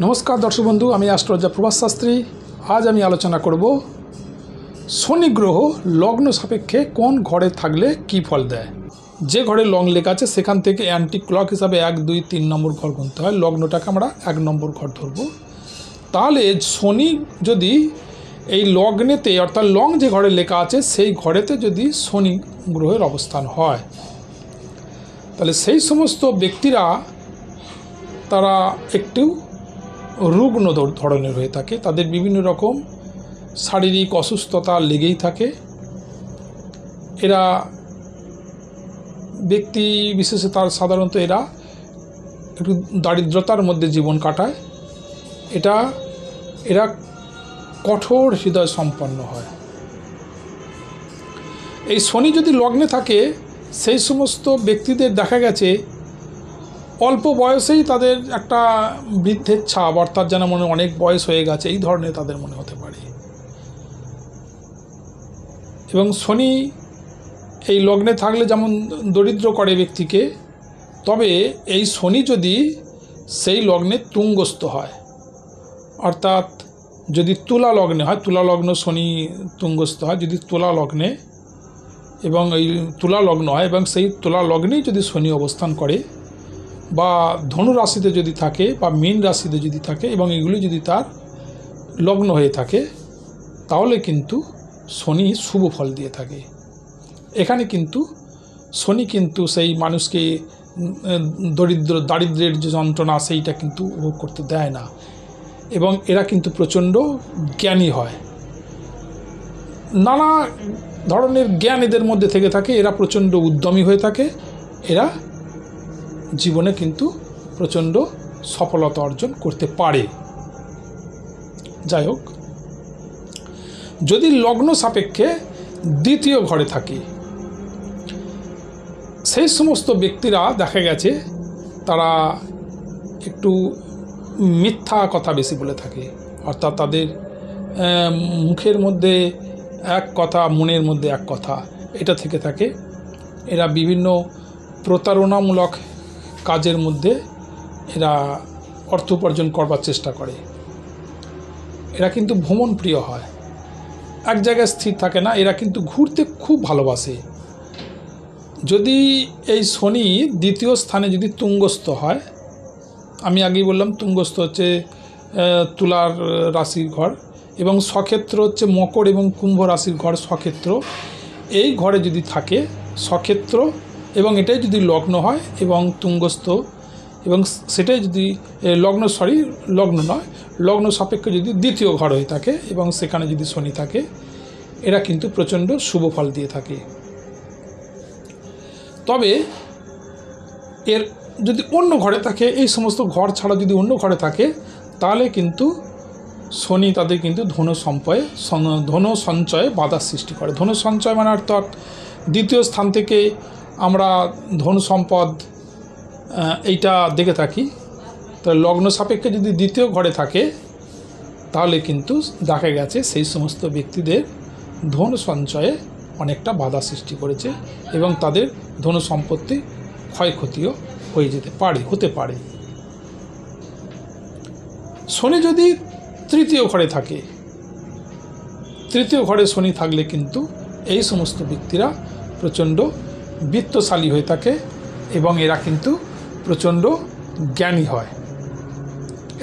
नमस्कार दर्शक बंधु आमी एस्ट्रोलजार प्रभास शास्त्री। आज आमी आलोचना करब शनि ग्रह लग्न सापेक्षे कोन घरे थाकले कि फल देय। जे घरे लग्न लेखा आछे सेखान थेके एंटी क्लक हिसाबे 1 2 3 नम्बर घर गुनते हय। लग्नटाके आमरा 1 नम्बर घर धरब। ताहले शनि जदि এই লগ্নেতে অর্থাৎ লং যে ঘরে লেখা আছে সেই ঘরেতে যদি শনি গ্রহের অবস্থান হয় তাহলে সেই সমস্ত ব্যক্তিরা তারা একটু রুগ্ন ধরনের হয়ে থাকে। তাদের বিভিন্ন রকম শারীরিক অসুস্থতা লেগেই থাকে। এরা ব্যক্তি বিশেষে তার সাধারণত এরা একটু দারিদ্রতার মধ্যে জীবন কাটায়। এরা কঠোর হৃদয় সম্পন্ন হয়। এই শনি যদি লগ্নে থাকে সেই সমস্ত ব্যক্তিদের দেখা গেছে অল্প বয়সেই তাদের একটা বৃদ্ধের ছাপ, অর্থাৎ যেন মনে অনেক বয়স হয়ে গেছে এই ধরনের তাদের মনে হতে পারে। এবং শনি এই লগ্নে থাকলে যেমন দরিদ্র করে ব্যক্তিকে, তবে এই শনি যদি সেই লগ্নে তুঙ্গস্থ হয়, অর্থাৎ যদি তুলা লগ্নে হয়, তুলা লগ্ন শনি তুঙ্গস্থ হয়, যদি তুলা লগ্নে এবং এই তুলা লগ্ন হয় এবং সেই তুলা লগ্নেই যদি শনি অবস্থান করে বা ধনু রাশিতে যদি থাকে বা মীন রাশিতে যদি থাকে এবং এগুলি যদি তার লগ্ন হয়ে থাকে তাহলে কিন্তু শনি শুভ ফল দিয়ে থাকে। এখানে কিন্তু শনি কিন্তু সেই মানুষকে দারিদ্রের যে যন্ত্রণা সেইটা কিন্তু উপভোগ করতে দেয় না। এবং এরা কিন্তু প্রচণ্ড জ্ঞানী হয়, নানা ধরনের জ্ঞান এদের মধ্যে থেকে থাকে। এরা প্রচণ্ড উদ্যমী হয়ে থাকে। এরা জীবনে কিন্তু প্রচণ্ড সফলতা অর্জন করতে পারে। যাই হোক, যদি লগ্ন সাপেক্ষে দ্বিতীয় ঘরে থাকে সেই সমস্ত ব্যক্তিরা দেখা গেছে তারা একটু মিথ্যা কথা বেশি বলে থাকে, অর্থাৎ তাদের মুখের মধ্যে এক কথা মনের মধ্যে এক কথা এটা থেকে থাকে। এরা বিভিন্ন প্রতারণামূলক কাজের মধ্যে এরা অর্থ উপার্জন করবার চেষ্টা করে। এরা কিন্তু ভ্রমণ প্রিয় হয়, এক জায়গায় স্থির থাকে না। এরা কিন্তু ঘুরতে খুব ভালোবাসে। যদি এই শনি দ্বিতীয় স্থানে যদি তুঙ্গস্থ হয়, আমি আগেই বললাম তুঙ্গস্থ হচ্ছে তুলার রাশির ঘর এবং স্বক্ষেত্র হচ্ছে মকর এবং কুম্ভ রাশির ঘর স্বক্ষেত্র। এই ঘরে যদি থাকে স্বক্ষেত্র এবং এটাই যদি লগ্ন হয় এবং তুঙ্গস্থ এবং সেটাই যদি লগ্ন সাপেক্ষে যদি দ্বিতীয় ঘর হয়ে থাকে এবং সেখানে যদি শনি থাকে, এরা কিন্তু প্রচণ্ড শুভ ফল দিয়ে থাকে। তবে এর যদি অন্য ঘরে থাকে, এই সমস্ত ঘর ছাড়া যদি অন্য ঘরে থাকে তাহলে কিন্তু শনি তাদের কিন্তু ধন সঞ্চয়ে বাধা সৃষ্টি করে। ধন সঞ্চয় মানে অর্থাৎ দ্বিতীয় স্থান থেকে আমরা ধন সম্পদ এইটা দেখে থাকি। তো লগ্ন সাপেক্ষে যদি দ্বিতীয় ঘরে থাকে তাহলে কিন্তু দেখা গেছে সেই সমস্ত ব্যক্তিদের ধন সঞ্চয়ে অনেকটা বাধা সৃষ্টি করেছে এবং তাদের ধন সম্পত্তি ক্ষয়ক্ষতিও হতে পারে। শনি যদি তৃতীয় ঘরে থাকে, তৃতীয় ঘরে শনি থাকলে কিন্তু এই সমস্ত ব্যক্তিরা প্রচণ্ড বিত্তশালী হয়ে থাকে এবং এরা কিন্তু প্রচণ্ড জ্ঞানী হয়।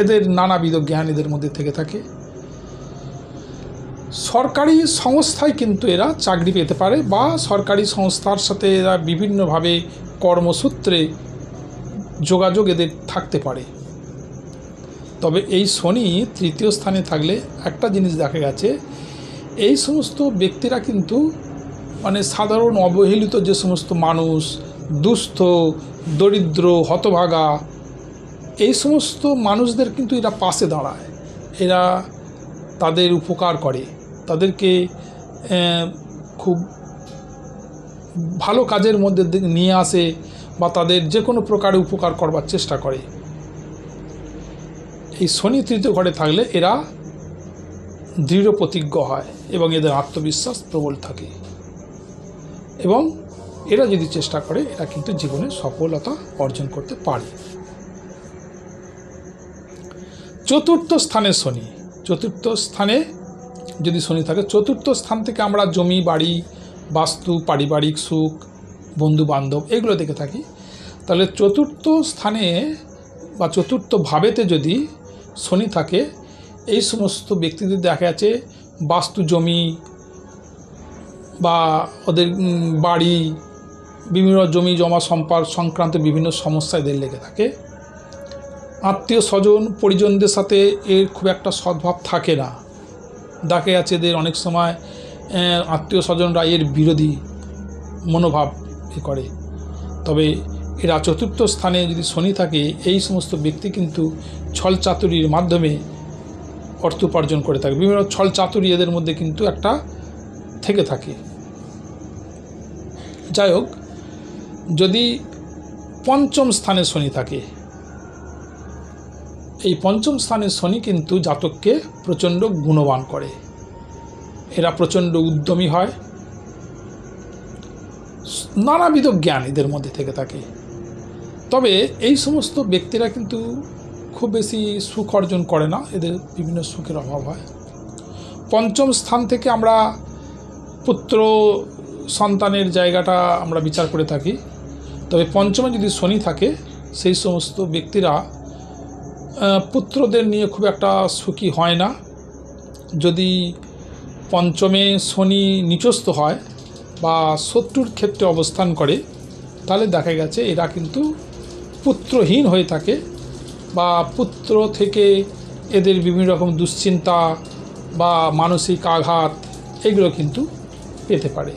এদের নানাবিধ জ্ঞান এদের মধ্যে থেকে থাকে। সরকারি সংস্থায় কিন্তু এরা চাকরি পেতে পারে বা সরকারি সংস্থার সাথে এরা বিভিন্নভাবে কর্মসূত্রে যোগাযোগ এদের থাকতে পারে। তবে এই শনি তৃতীয় স্থানে থাকলে একটা জিনিস দেখা গেছে, এই সমস্ত ব্যক্তিরা কিন্তু মানে সাধারণ অবহেলিত যে সমস্ত মানুষ, দুস্থ দরিদ্র হতভাগা, এই সমস্ত মানুষদের কিন্তু এরা পাশে দাঁড়ায়। এরা তাদের উপকার করে, তাদেরকে খুব ভালো কাজের মধ্যে নিয়ে আসে বা তাদের যে কোনো প্রকারে উপকার করবার চেষ্টা করে। এই শনি তৃতীয় ঘরে থাকলে এরা দৃঢ় প্রতিজ্ঞ হয় এবং এদের আত্মবিশ্বাস প্রবল থাকে এবং এরা যদি চেষ্টা করে এরা কিন্তু জীবনে সফলতা অর্জন করতে পারে। চতুর্থ স্থানে শনি, চতুর্থ স্থানে যদি শনি থাকে, চতুর্থ স্থান থেকে আমরা জমি বাড়ি, বাস্তু, পারিবারিক সুখ, বন্ধু বান্ধব এগুলো দেখে থাকি। তাহলে চতুর্থ স্থানে বা চতুর্থ ভাবেতে যদি শনি থাকে, এই সমস্ত ব্যক্তিদের দেখা যাচ্ছে বাস্তু জমি বা ওদের বাড়ি, বিভিন্ন জমি জমা সম্পদ সংক্রান্ত বিভিন্ন সমস্যা এদের লেগে থাকে। আত্মীয় স্বজন পরিজনদের সাথে এর খুব একটা সদ্ভাব থাকে না, দেখা যাচ্ছে এদের অনেক সময় আত্মীয় স্বজনরা এর বিরোধী মনোভাব করে। তবে এরা চতুর্থ স্থানে যদি শনি থাকে, এই সমস্ত ব্যক্তি কিন্তু ছল চাতুরির মাধ্যমে অর্থ উপার্জন করে থাকে। বিভিন্ন ছল চাতুরি এদের মধ্যে কিন্তু একটা থেকে থাকে। যাই হোক, যদি পঞ্চম স্থানে শনি থাকে, এই পঞ্চম স্থানের শনি কিন্তু জাতককে প্রচণ্ড গুণবান করে। এরা প্রচণ্ড উদ্যমী হয়, নানাবিধ জ্ঞান এদের মধ্যে থেকে থাকে। তবে এই সমস্ত ব্যক্তিরা কিন্তু খুব বেশি সুখ অর্জন করে না, এদের বিভিন্ন সুখের অভাব হয়। পঞ্চম স্থান থেকে আমরা পুত্র সন্তানের জায়গাটা আমরা বিচার করে থাকি। তবে পঞ্চমে যদি শনি থাকে, সেই সমস্ত ব্যক্তিরা পুত্রদের নিয়ে খুব একটা সুখী হয় না। যদি পঞ্চমে শনি নিচস্থ হয় বা শত্রুর ক্ষেত্রে অবস্থান করে, তাহলে দেখা গেছে এরা কিন্তু পুত্রহীন হয়ে থাকে, বা পুত্র থেকে এদের বিভিন্ন রকম দুশ্চিন্তা বা মানসিক আঘাত এগুলো কিন্তু পেতে পারে।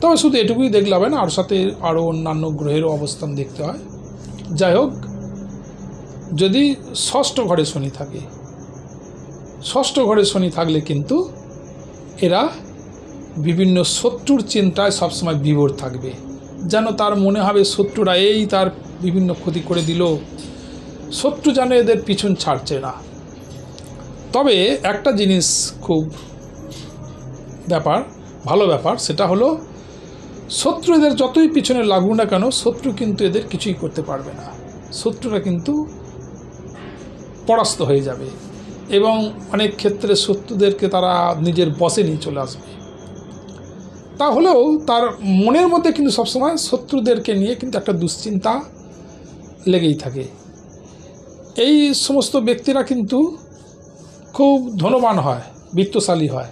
তবে শুধু এটুকুই দেখলে হবে না, আর সাথে আরও অন্যান্য গ্রহেরও অবস্থান দেখতে হয়। যাই হোক, যদি ষষ্ঠ ঘরে শনি থাকে, ষষ্ঠ ঘরে শনি থাকলে কিন্তু এরা বিভিন্ন শত্রুর চিন্তায় সবসময় বিভোর থাকবে, যেন তার মনে হবে শত্রুরা এই তার বিভিন্ন ক্ষতি করে দিল, শত্রু যেন এদের পিছন ছাড়ছে না। তবে একটা জিনিস খুব ভালো ব্যাপার, সেটা হলো শত্রু এদের যতই পিছনে লাগুক না কেন, শত্রু কিন্তু এদের কিছুই করতে পারবে না। শত্রুরা কিন্তু পরাস্ত হয়ে যাবে এবং অনেক ক্ষেত্রে শত্রুদেরকে তারা নিজের বশে নিয়ে চলে আসবে। তাহলেও তার মনের মধ্যে কিন্তু সবসময় শত্রুদেরকে নিয়ে কিন্তু একটা দুশ্চিন্তা লেগেই থাকে। এই সমস্ত ব্যক্তিরা কিন্তু খুব ধনবান হয়, বিত্তশালী হয়,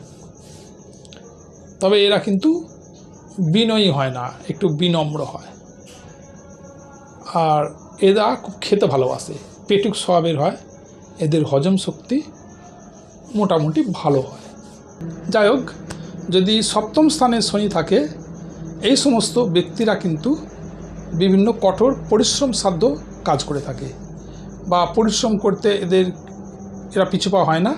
তবে এরা কিন্তু বিনয়ী হয় না, একটু বিনম্র হয়। আর এরা খুব খেতে ভালোবাসে, পেটুক স্বভাবের হয়, এদের হজম শক্তি মোটামুটি ভালো হয়। যাই হোক, যদি সপ্তম স্থানে শনি থাকে, এই সমস্ত ব্যক্তিরা কিন্তু বিভিন্ন কঠোর পরিশ্রম সাধ্য কাজ করে থাকে, বা পরিশ্রম করতে এরা পিছুপা হয় না,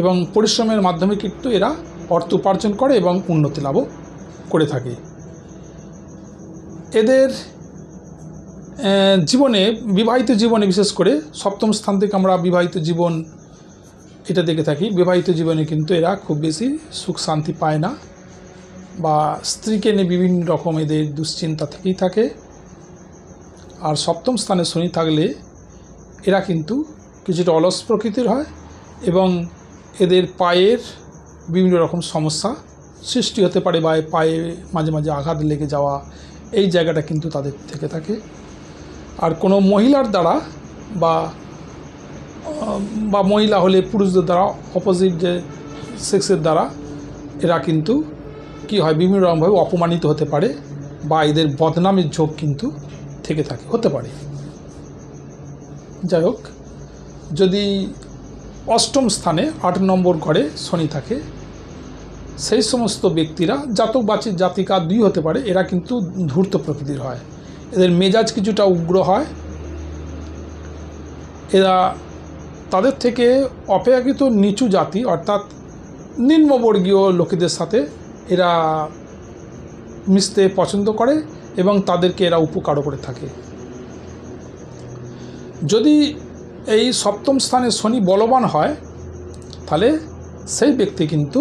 এবং পরিশ্রমের মাধ্যমে কিন্তু এরা অর্থ উপার্জন করে এবং উন্নতি লাভও করে থাকে। এদের জীবনে, বিবাহিত জীবনে বিশেষ করে সপ্তম স্থান থেকে আমরা বিবাহিত জীবন এটা দেখে থাকি। বিবাহিত জীবনে কিন্তু এরা খুব বেশি সুখ শান্তি পায় না, বা স্ত্রীকে নিয়ে বিভিন্ন রকম এদের দুশ্চিন্তা থেকেই থাকে। আর সপ্তম স্থানে শনি থাকলে এরা কিন্তু কিছুটা অলস প্রকৃতির হয়, এবং এদের পায়ের বিভিন্ন রকম সমস্যা সৃষ্টি হতে পারে, বা পায়ে মাঝে মাঝে আঘাত লেগে যাওয়া, এই জায়গাটা কিন্তু তাদের থেকে থাকে। আর কোনো মহিলার দ্বারা বা মহিলা হলে পুরুষদের দ্বারা, অপোজিট যে সেক্সের দ্বারা এরা কিন্তু কি হয়, বিভিন্ন রকমভাবে অপমানিত হতে পারে, বা এদের বদনামের ঝোঁক কিন্তু থেকে থাকে, হতে পারে। যাই হোক, যদি অষ্টম স্থানে 8 নম্বর ঘরে শনি থাকে, সেই সমস্ত ব্যক্তিরা জাতক বাচিক জাতিকা 2 হতে পারে, এরা কিন্তু ধূর্ত প্রকৃতির হয়, এদের মেজাজ কিছুটা উগ্র হয়। এরা তাদের থেকে অপেক্ষাকৃত নিচু জাতি অর্থাৎ নিম্নবর্গীয় লোকেদের সাথে এরা মিশতে পছন্দ করে, এবং তাদেরকে এরা উপকারও করে থাকে। যদি এই সপ্তম স্থানে শনি বলবান হয়, তাহলে সেই ব্যক্তি কিন্তু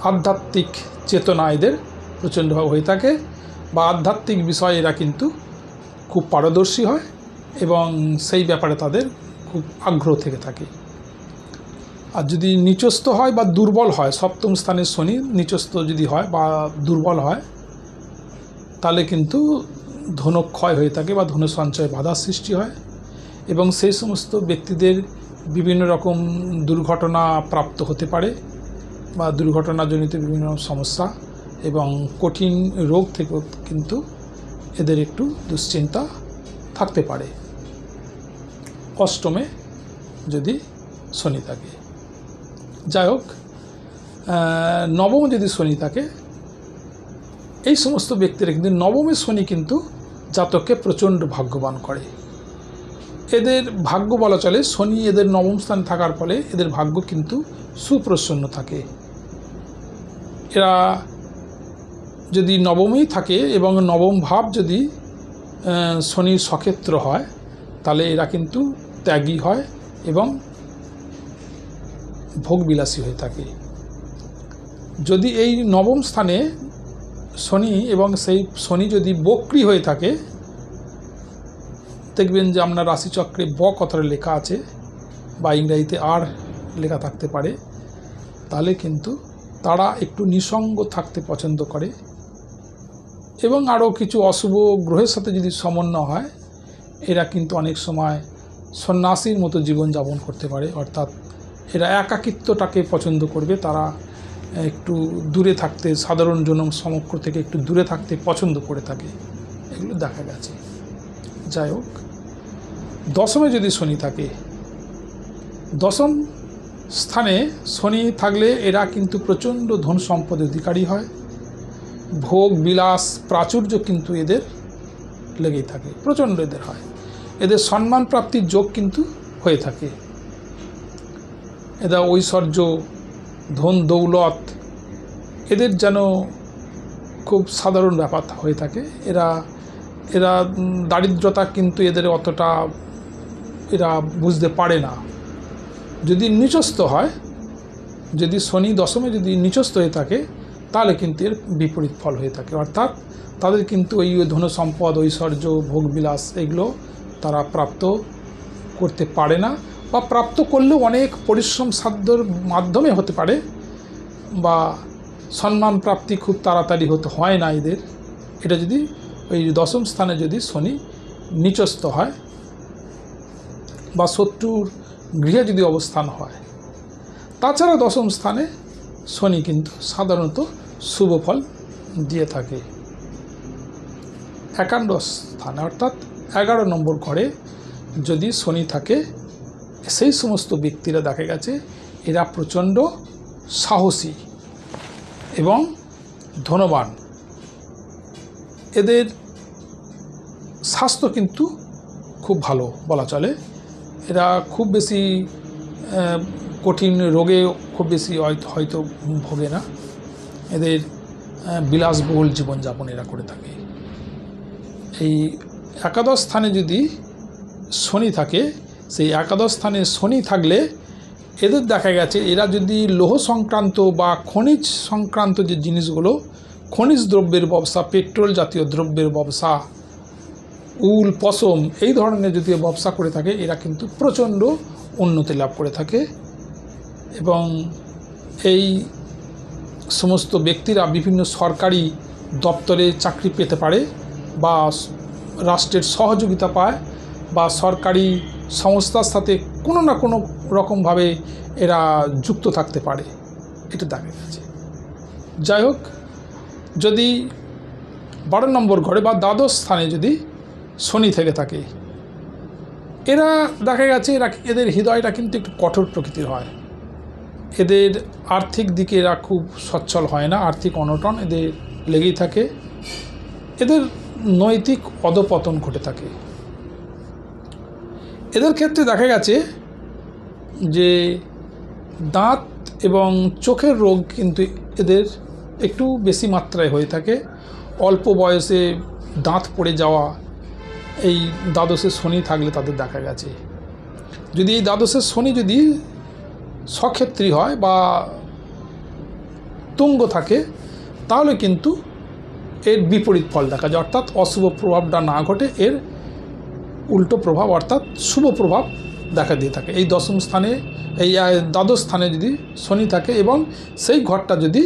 আধ্যাত্মিক চেতনা এদের প্রচণ্ডভাবে হয়ে থাকে, বা আধ্যাত্মিক বিষয়ে এরা কিন্তু খুব পারদর্শী হয়, এবং সেই ব্যাপারে তাদের খুব আগ্রহ থেকে থাকে। আর যদি নিচস্থ হয় বা দুর্বল হয়, সপ্তম স্থানের শনি নিচস্থ যদি হয় বা দুর্বল হয়, তাহলে কিন্তু ধনক্ষয় হয়ে থাকে বা ধন সঞ্চয়ে বাধার সৃষ্টি হয় এবং সেই সমস্ত ব্যক্তিদের বিভিন্ন রকম দুর্ঘটনা প্রাপ্ত হতে পারে বা দুর্ঘটনাজনিত বিভিন্ন সমস্যা এবং কঠিন রোগ থেকেও কিন্তু এদের একটু দুশ্চিন্তা থাকতে পারে অষ্টমে যদি শনি থাকে। যাই হোক, নবমে যদি শনি থাকে, এই সমস্ত ব্যক্তিরা কিন্তু নবমে শনি কিন্তু জাতককে প্রচণ্ড ভাগ্যবান করে। এদের ভাগ্য বলা চলে, শনি এদের নবম স্থানে থাকার ফলে এদের ভাগ্য কিন্তু সুপ্রসন্ন থাকে। এরা যদি নবমেই থাকে এবং নবম ভাব যদি শনির সক্ষেত্র হয়, তাহলে এরা কিন্তু ত্যাগী হয় এবং ভোগবিলাসী হয়ে থাকে। যদি এই নবম স্থানে শনি এবং সেই শনি যদি বক্রী হয়ে থাকে, দেখবেন যে আপনার রাশিচক্রে ব কথাটা লেখা আছে বা ইংরেজিতে আর লেখা থাকতে পারে, তাহলে কিন্তু তারা একটু নিঃসঙ্গ থাকতে পছন্দ করে এবং আরও কিছু অশুভ গ্রহের সাথে যদি সমন্বয় হয়, এরা কিন্তু অনেক সময় সন্ন্যাসীর মতো জীবনযাপন করতে পারে। অর্থাৎ এরা একাকিত্বটাকে পছন্দ করবে, তারা একটু দূরে থাকতে, সাধারণ জনসমগ্র থেকে একটু দূরে থাকতে পছন্দ করে থাকে, এগুলো দেখা গেছে। যাই হোক, দশমে যদি শনি থাকে, দশম স্থানে শনি থাকলে এরা কিন্তু প্রচণ্ড ধন সম্পদের অধিকারী হয়। ভোগ বিলাস প্রাচুর্য কিন্তু এদের লেগেই থাকে, প্রচণ্ড এদের হয়। এদের সম্মান প্রাপ্তির যোগ কিন্তু হয়ে থাকে। এরা ঐশ্বর্য, ধন দৌলত এদের যেন খুব সাধারণ ব্যাপার হয়ে থাকে। এরা দারিদ্রতা কিন্তু এদের অতটা এরা বুঝতে পারে না। যদি নিচস্থ হয়, যদি শনি দশমে যদি নিচস্থ হয়ে থাকে, তাহলে কিন্তু এর বিপরীত ফল হয়ে থাকে। অর্থাৎ তাদের কিন্তু ওই ধন সম্পদ, ঐশ্বর্য, ভোগবিলাস এগুলো তারা প্রাপ্ত করতে পারে না, বা প্রাপ্ত করলেও অনেক পরিশ্রম সাধ্যর মাধ্যমে হতে পারে, বা সম্মান প্রাপ্তি খুব তাড়াতাড়ি হয় না এদের। এটা যদি ওই দশম স্থানে যদি শনি নিচস্থ হয় বা শত্রুর গৃহে যদি অবস্থান হয়। তাছাড়া দশম স্থানে শনি কিন্তু সাধারণত শুভ ফল দিয়ে থাকে। একাদশ স্থানে অর্থাৎ 11 নম্বর ঘরে যদি শনি থাকে, সেই সমস্ত ব্যক্তিরা দেখা গেছে এরা প্রচণ্ড সাহসী এবং ধনবান। এদের স্বাস্থ্য কিন্তু খুব ভালো বলা চলে। এরা খুব বেশি কঠিন রোগে খুব বেশি হয়তো ভোগে না। এদের বিলাসবহুল জীবনযাপন এরা করে থাকে। এই একাদশ স্থানে যদি শনি থাকে, সেই একাদশ স্থানে শনি থাকলে এদের দেখা গেছে এরা যদি লৌহ সংক্রান্ত বা খনিজ সংক্রান্ত যে জিনিসগুলো, খনিজ দ্রব্যের ব্যবসা, পেট্রোল জাতীয় দ্রব্যের ব্যবসা, উল পশম এই ধরনের যদি ব্যবসা করে থাকে, এরা কিন্তু প্রচণ্ড উন্নতি লাভ করে থাকে। এবং এই সমস্ত ব্যক্তিরা বিভিন্ন সরকারি দপ্তরে চাকরি পেতে পারে, বা রাষ্ট্রের সহযোগিতা পায়, বা সরকারি সংস্থার সাথে কোনো না কোনো রকমভাবে এরা যুক্ত থাকতে পারে, এটা দেখা গেছে। যাই হোক, যদি 12 নম্বর ঘরে বা দ্বাদশ স্থানে যদি শনি থেকে থাকে, এরা দেখা গেছে এদের হৃদয়টা কিন্তু একটু কঠোর প্রকৃতির হয়। এদের আর্থিক দিকে এরা খুব সচ্ছল হয় না, আর্থিক অনটন এদের লেগেই থাকে। এদের নৈতিক অধপতন ঘটে থাকে। এদের ক্ষেত্রে দেখা গেছে যে দাঁত এবং চোখের রোগ কিন্তু এদের একটু বেশি মাত্রায় হয়ে থাকে। অল্প বয়সে দাঁত পড়ে যাওয়া, এই দ্বাদশে শনি থাকলে তাদের দেখা গেছে। যদি এই দ্বাদশের শনি যদি স্বক্ষেত্রী হয় বা তুঙ্গ থাকে, তাহলে কিন্তু এর বিপরীত ফল দেখা যায়। অর্থাৎ অশুভ প্রভাবটা না ঘটে, এর উল্টো প্রভাব অর্থাৎ শুভ প্রভাব দেখা দিয়ে থাকে। এই দশম স্থানে, এই দ্বাদশ স্থানে যদি শনি থাকে এবং সেই ঘরটা যদি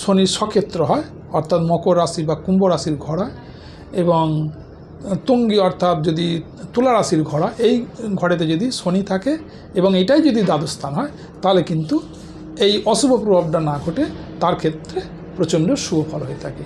শনির সক্ষেত্র হয়, অর্থাৎ মকর রাশি বা কুম্ভ রাশির ঘর হয়, এবং তুঙ্গি অর্থাৎ যদি তুলা রাশির ঘর হয়, এই ঘরেতে যদি শনি থাকে এবং এটাই যদি দ্বাদশ স্থান হয়, তাহলে কিন্তু এই অশুভ প্রভাবটা না ঘটে, তার ক্ষেত্রে প্রচণ্ড শুভ ফল হয়ে থাকে।